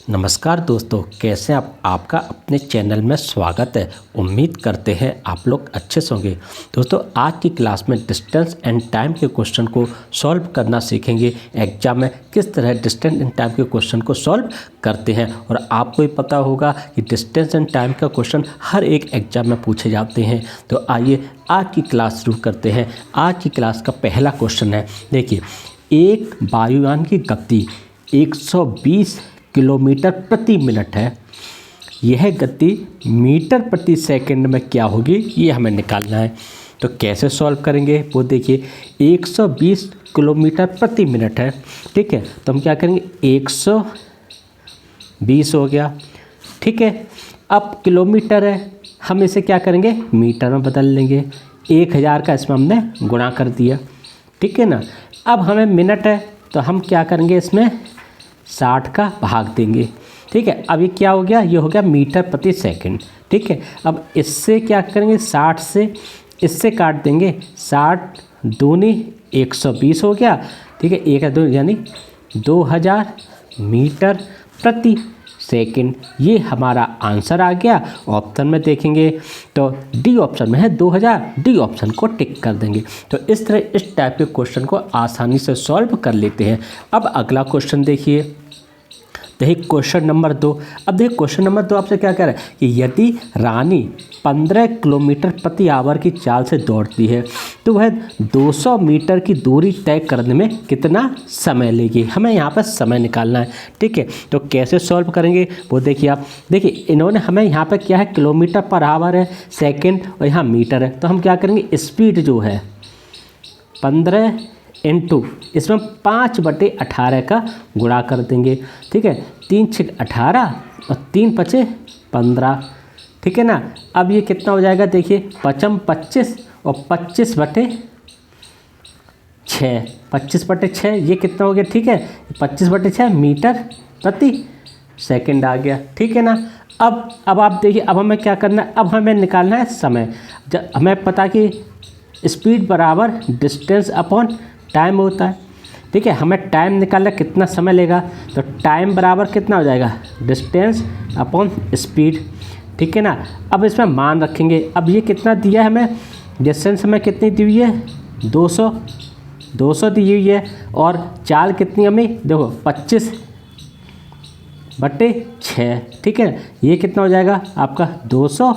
नमस्कार दोस्तों, कैसे हैं आप? आपका अपने चैनल में स्वागत है। उम्मीद करते हैं आप लोग अच्छे से होंगे। दोस्तों, आज की क्लास में डिस्टेंस एंड टाइम के क्वेश्चन को सॉल्व करना सीखेंगे। एग्जाम में किस तरह डिस्टेंस एंड टाइम के क्वेश्चन को सॉल्व करते हैं। और आपको ही पता होगा कि डिस्टेंस एंड टाइम का क्वेश्चन हर एक एग्जाम में पूछे जाते हैं। तो आइए आज की क्लास शुरू करते हैं। आज की क्लास का पहला क्वेश्चन है, देखिए, एक वायुयान की गति 120 किलोमीटर प्रति मिनट है। यह गति मीटर प्रति सेकंड में क्या होगी, ये हमें निकालना है। तो कैसे सॉल्व करेंगे वो देखिए। 120 किलोमीटर प्रति मिनट है, ठीक है। तो हम क्या करेंगे, 120 हो गया, ठीक है। अब किलोमीटर है, हम इसे क्या करेंगे, मीटर में बदल लेंगे। 1000 का इसमें हमने गुणा कर दिया, ठीक है ना। अब हमें मिनट है तो हम क्या करेंगे, इसमें 60 का भाग देंगे, ठीक है। अब ये क्या हो गया, ये हो गया मीटर प्रति सेकंड, ठीक है। अब इससे क्या करेंगे, 60 से इससे काट देंगे। 60 दूनी 120 हो गया, ठीक है। 1 2 यानी 2000 मीटर प्रति सेकंड। ये हमारा आंसर आ गया। ऑप्शन में देखेंगे तो डी ऑप्शन में है 2000, डी ऑप्शन को टिक कर देंगे। तो इस तरह इस टाइप के क्वेश्चन को आसानी से सॉल्व कर लेते हैं। अब अगला क्वेश्चन देखिए, देखिए क्वेश्चन नंबर 2। अब देखिए क्वेश्चन नंबर 2 आपसे क्या कह रहा है कि यदि रानी 15 किलोमीटर प्रति आवर की चाल से दौड़ती है तो वह 200 मीटर की दूरी तय करने में कितना समय लेगी। हमें यहाँ पर समय निकालना है, ठीक है। तो कैसे सॉल्व करेंगे वो देखिए आप। देखिए इन्होंने हमें यहाँ पर क्या है, किलोमीटर पर आवर है, सेकेंड, और यहाँ मीटर है। तो हम क्या करेंगे, स्पीड जो है 15 इंटू इसमें 5/18 का गुणा कर देंगे, ठीक है। 3 6 18 और 3 5 15, ठीक है ना। अब ये कितना हो जाएगा, देखिए 5 25 और 25/6, 25/6 ये कितना हो गया, ठीक है। 25/6 मीटर प्रति सेकंड आ गया, ठीक है ना। अब आप देखिए, अब हमें क्या करना है, अब हमें निकालना है समय। जब हमें पता कि स्पीड बराबर डिस्टेंस अपॉन टाइम होता है, ठीक है। हमें टाइम निकालना, कितना समय लेगा, तो टाइम बराबर कितना हो जाएगा, डिस्टेंस अपॉन स्पीड, ठीक है ना। अब इसमें मान रखेंगे। अब ये कितना दिया है हमें, डिस्टेंस हमें कितनी दी हुई है, 200 दी हुई है। और चाल कितनी हमें, देखो 25/6, ठीक है। ये कितना हो जाएगा आपका 200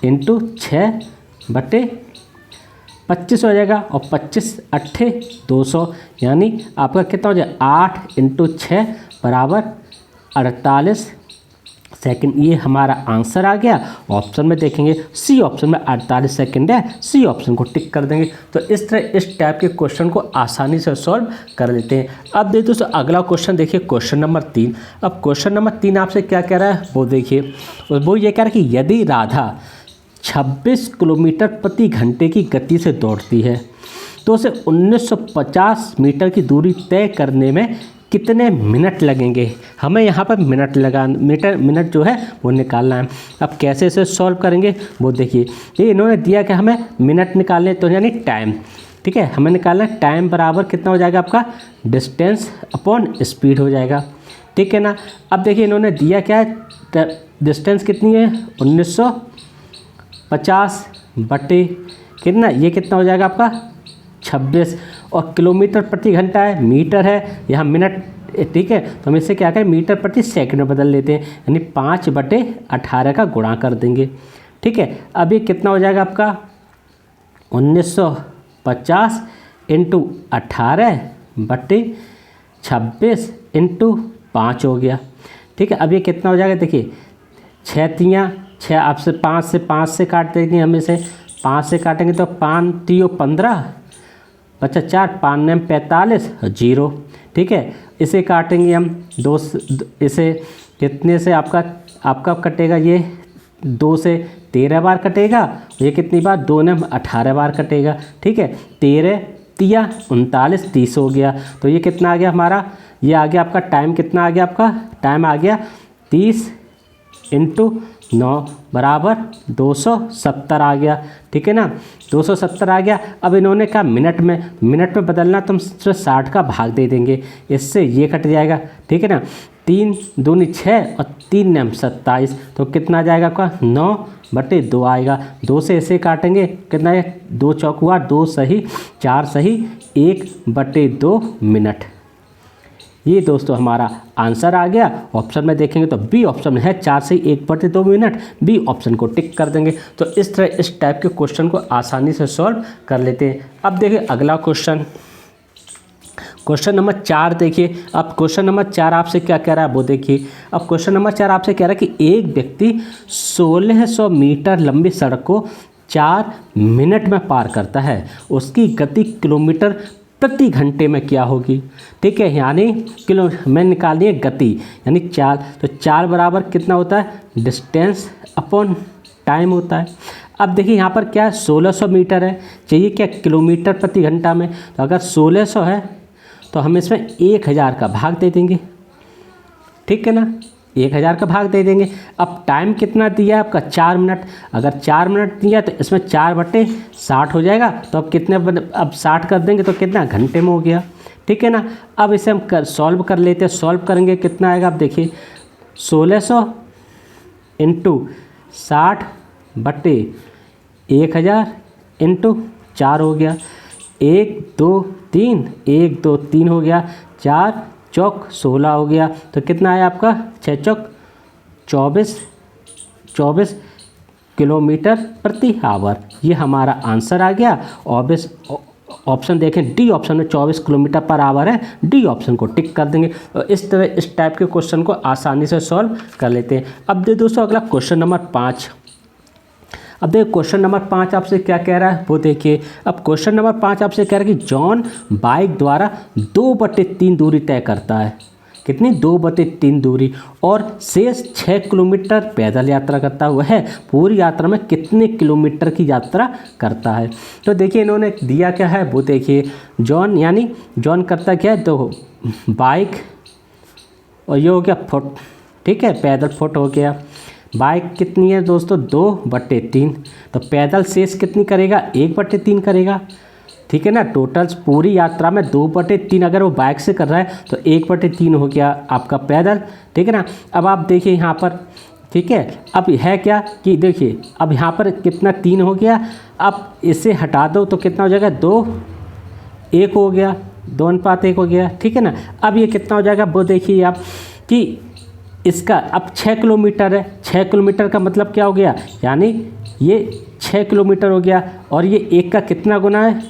इंटू 6/25 हो जाएगा। और 25 8 200 यानी आपका कितना हो जाएगा, 8 इंटू 6 बराबर 48 सेकंड। ये हमारा आंसर आ गया। ऑप्शन में देखेंगे, सी ऑप्शन में 48 सेकंड है, सी ऑप्शन को टिक कर देंगे। तो इस तरह इस टाइप के क्वेश्चन को आसानी से सॉल्व कर लेते हैं। अब देखिए दोस्तों अगला क्वेश्चन देखिए, क्वेश्चन नंबर 3। अब क्वेश्चन नंबर 3 आपसे क्या कह रहा है वो देखिए। वो ये कह रहा है कि यदि राधा 26 किलोमीटर प्रति घंटे की गति से दौड़ती है तो उसे 1950 मीटर की दूरी तय करने में कितने मिनट लगेंगे। हमें यहाँ पर मिनट जो है वो निकालना है। अब कैसे इसे सॉल्व करेंगे वो देखिए। ये इन्होंने दिया कि हमें मिनट निकालने, तो यानी टाइम, ठीक है। हमें निकालना है टाइम बराबर कितना हो जाएगा आपका, डिस्टेंस अपॉन स्पीड हो जाएगा, ठीक है ना। अब देखिए इन्होंने दिया क्या है, डिस्टेंस कितनी है 1950 बटे कितना, ये कितना हो जाएगा आपका 26, और किलोमीटर प्रति घंटा है, मीटर है, यहाँ मिनट, ठीक है। तो हम इससे क्या करें, मीटर प्रति सेकंड में बदल लेते हैं, यानी 5/18 का गुणा कर देंगे, ठीक है। अब ये कितना हो जाएगा आपका 1950 इंटू 18/26 इंटू 5 हो गया, ठीक है। अब ये कितना हो जाएगा, देखिए 6 आपसे 5 से काट देंगे, हम इसे 5 से काटेंगे तो 5 3 15 बचा 4, 5 9 45 0, ठीक है। इसे काटेंगे हम 2 इसे कितने से आपका कटेगा, ये 2 से 13 बार कटेगा। ये कितनी बार, 2 9 18 बार कटेगा, ठीक है। 13 3 39 30 हो गया। तो ये कितना आ गया हमारा, ये आ गया आपका टाइम, कितना आ गया आपका टाइम आ गया 30 इंटू 9 बराबर 270 आ गया, ठीक है ना। 270 आ गया। अब इन्होंने कहा मिनट में बदलना, तो हम 60 का भाग दे देंगे, इससे ये कट जाएगा, ठीक है ना। 3 दूनी 6 और 3 नम 27, तो कितना आ जाएगा आपका 9/2 आएगा। 2 से ऐसे काटेंगे, कितना है 2 चौक हुआ 2 सही 4 सही 1/2 मिनट। ये दोस्तों हमारा आंसर आ गया। ऑप्शन में देखेंगे तो बी ऑप्शन में है 4 से 1/2 मिनट, बी ऑप्शन को टिक कर देंगे। तो इस तरह इस टाइप के क्वेश्चन को आसानी से सॉल्व कर लेते हैं। अब देखिए अगला क्वेश्चन, क्वेश्चन नंबर 4 देखिए। अब क्वेश्चन नंबर 4 आपसे क्या कह रहा है वो देखिए। अब क्वेश्चन नंबर 4 आपसे कह रहा है कि एक व्यक्ति 1600 मीटर लंबी सड़क को 4 मिनट में पार करता है, उसकी गति किलोमीटर प्रति घंटे में क्या होगी। ठीक है, यानी किलो में निकालनी है गति, यानी चाल, तो चाल बराबर कितना होता है डिस्टेंस अपॉन टाइम होता है। अब देखिए यहाँ पर क्या है 1600 मीटर है, चाहिए क्या किलोमीटर प्रति घंटा में। तो अगर 1600 है तो हम इसमें 1000 का भाग दे देंगे, ठीक है ना, 1000 का भाग दे देंगे। अब टाइम कितना दिया है आपका 4 मिनट, अगर 4 मिनट दिया तो इसमें 4/60 हो जाएगा। तो अब कितने अब 60 कर देंगे तो कितना घंटे में हो गया, ठीक है ना। अब इसे हम सॉल्व कर लेते हैं। सॉल्व करेंगे कितना आएगा, अब देखिए 1600 × 60/1000 × 4 हो गया, 1 2 3 1 2 3 हो गया, 4 चौक 16 हो गया। तो कितना आया आपका 6 चौक 24 किलोमीटर प्रति आवर। ये हमारा आंसर आ गया। ऑप्शन देखें डी ऑप्शन में 24 किलोमीटर पर आवर है, डी ऑप्शन को टिक कर देंगे। तो इस तरह इस टाइप के क्वेश्चन को आसानी से सॉल्व कर लेते हैं। अब देखिए दोस्तों अगला क्वेश्चन नंबर 5। अब देखिए क्वेश्चन नंबर 5 आपसे क्या कह रहा है वो देखिए। अब क्वेश्चन नंबर 5 आपसे कह रहा है कि जॉन बाइक द्वारा 2/3 दूरी तय करता है, कितनी 2/3 दूरी, और शेष 6 किलोमीटर पैदल यात्रा करता हुआ है, पूरी यात्रा में कितने किलोमीटर की यात्रा करता है। तो देखिए इन्होंने दिया क्या है वो देखिए। जॉन यानी जॉन करता क्या है, तो बाइक और ये हो गया फुट, ठीक है, पैदल फुट हो गया। बाइक कितनी है दोस्तों 2/3, तो पैदल शेष कितनी करेगा 1/3 करेगा, ठीक है ना। टोटल पूरी यात्रा में 2/3 अगर वो बाइक से कर रहा है तो 1/3 हो गया आपका पैदल, ठीक है ना। अब आप देखिए यहाँ पर, ठीक है, अब है क्या कि देखिए अब यहाँ पर कितना 3 हो गया। अब इसे हटा दो तो कितना हो जाएगा 2:1 हो गया, 2:1 हो गया, ठीक है ना। अब ये कितना हो जाएगा वो देखिए आप कि इसका अब 6 किलोमीटर है, 6 किलोमीटर का मतलब क्या हो गया, यानी ये 6 किलोमीटर हो गया, और ये 1 का कितना गुना है,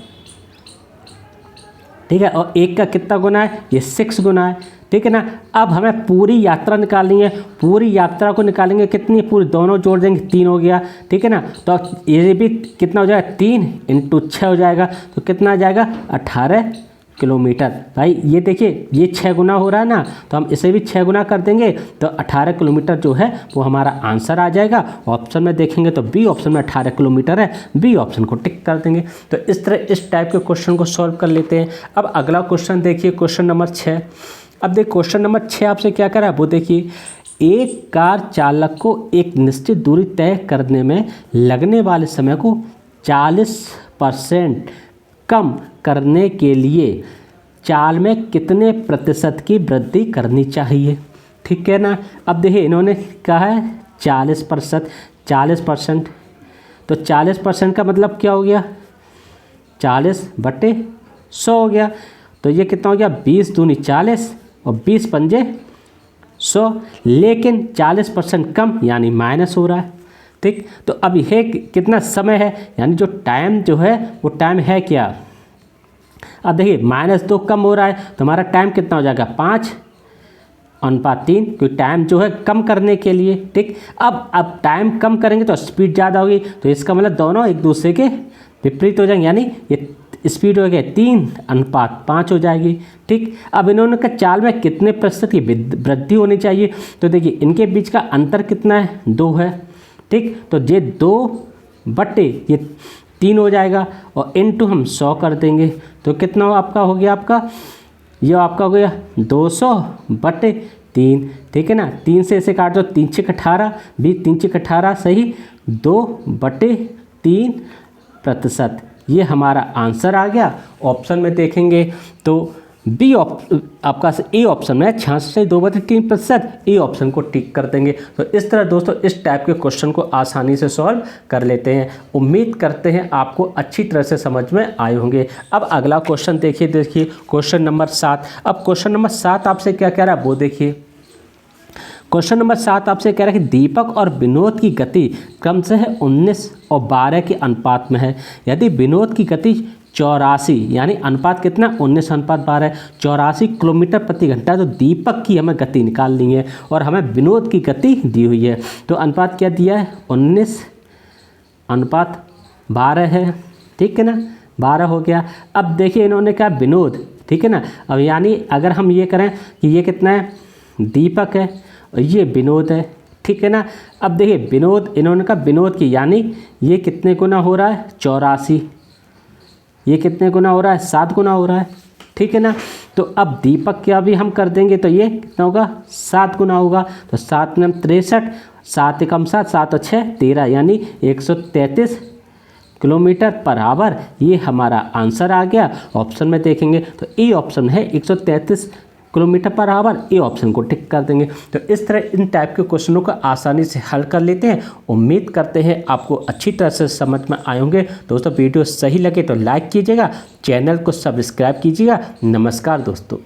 ठीक है, और 1 का कितना गुना है, ये 6 गुना है, ठीक है ना। अब हमें पूरी यात्रा निकालनी है, पूरी यात्रा को निकालेंगे कितनी, पूरी दोनों जोड़ देंगे 3 हो गया, ठीक है ना। तो ये भी कितना हो जाएगा 3 × 6 हो जाएगा, तो कितना आ जाएगा 18 किलोमीटर। भाई ये देखिए ये 6 गुना हो रहा है ना, तो हम इसे भी 6 गुना कर देंगे तो 18 किलोमीटर जो है वो हमारा आंसर आ जाएगा। ऑप्शन में देखेंगे तो बी ऑप्शन में 18 किलोमीटर है, बी ऑप्शन को टिक कर देंगे। तो इस तरह इस टाइप के क्वेश्चन को सॉल्व कर लेते हैं। अब अगला क्वेश्चन देखिए, क्वेश्चन नंबर 6। अब देखिए क्वेश्चन नंबर 6 आपसे क्या करा है वो देखिए। एक कार चालक को एक निश्चित दूरी तय करने में लगने वाले समय को 40% कम करने के लिए चाल में कितने प्रतिशत की वृद्धि करनी चाहिए, ठीक है ना। अब देखिए इन्होंने कहा है 40%, तो 40% का मतलब क्या हो गया 40/100 हो गया। तो ये कितना हो गया 20 दूनी 40 और 20 पंजे 100, लेकिन 40% कम यानी माइनस हो रहा है, ठीक। तो अब यह कितना समय है, यानी जो टाइम जो है वो टाइम है क्या। अब देखिए -2 कम हो रहा है तो हमारा टाइम कितना हो जाएगा 5/3, क्योंकि टाइम जो है कम करने के लिए, ठीक। अब टाइम कम करेंगे तो स्पीड ज़्यादा होगी, तो इसका मतलब दोनों एक दूसरे के विपरीत हो जाएंगे, यानी ये स्पीड हो गया 3:5 हो जाएगी, ठीक। अब इन्होंने कहा चाल में कितने प्रतिशत की वृद्धि होनी चाहिए, तो देखिए इनके बीच का अंतर कितना है 2 है, ठीक। तो ये 2/3 हो जाएगा और इनटू हम 100 कर देंगे तो कितना आपका हो गया, आपका ये आपका हो गया 200/3, ठीक है ना। 3 से इसे काट दो, 3 × 18 20 3 × 18 सही 2/3%। ये हमारा आंसर आ गया। ऑप्शन में देखेंगे तो बी आपका ए ऑप्शन में 66.2/3%, ए ऑप्शन को टिक कर देंगे। तो इस तरह दोस्तों इस टाइप के क्वेश्चन को आसानी से सॉल्व कर लेते हैं। उम्मीद करते हैं आपको अच्छी तरह से समझ में आए होंगे। अब अगला क्वेश्चन देखिए क्वेश्चन नंबर 7। अब क्वेश्चन नंबर 7 आपसे क्या कह रहा है वो देखिए। क्वेश्चन नंबर 7 आपसे कह रहा है कि दीपक और विनोद की गति क्रमशः 19 और 12 के अनुपात में है। यदि विनोद की गति 84 यानी अनुपात कितना 19:12 84 किलोमीटर प्रति घंटा, तो दीपक की हमें गति निकालनी है और हमें विनोद की गति दी हुई है। तो अनुपात क्या दिया है 19:12 है, ठीक है ना, 12 हो गया। अब देखिए इन्होंने कहा विनोद, ठीक है ना। अब यानी अगर हम ये करें कि ये कितना है दीपक है और ये विनोद है, ठीक है ना। अब देखिए विनोद, इन्होंने कहा विनोद की यानी ये कितने गुना हो रहा है 84, ये कितने गुना हो रहा है 7 गुना हो रहा है, ठीक है ना। तो अब दीपक क्या भी हम कर देंगे तो ये कितना होगा 7 गुना होगा। तो 7 में 63, 7 एकम 7, 7 और 6 13 यानी 133 किलोमीटर पर आवर। ये हमारा आंसर आ गया। ऑप्शन में देखेंगे तो ए ऑप्शन है 133 kilometre per hour, A option को टिक कर देंगे। तो इस तरह इन टाइप के क्वेश्चनों को आसानी से हल कर लेते हैं। उम्मीद करते हैं आपको अच्छी तरह से समझ में आए होंगे। दोस्तों वीडियो सही लगे तो लाइक कीजिएगा, चैनल को सब्सक्राइब कीजिएगा। नमस्कार दोस्तों।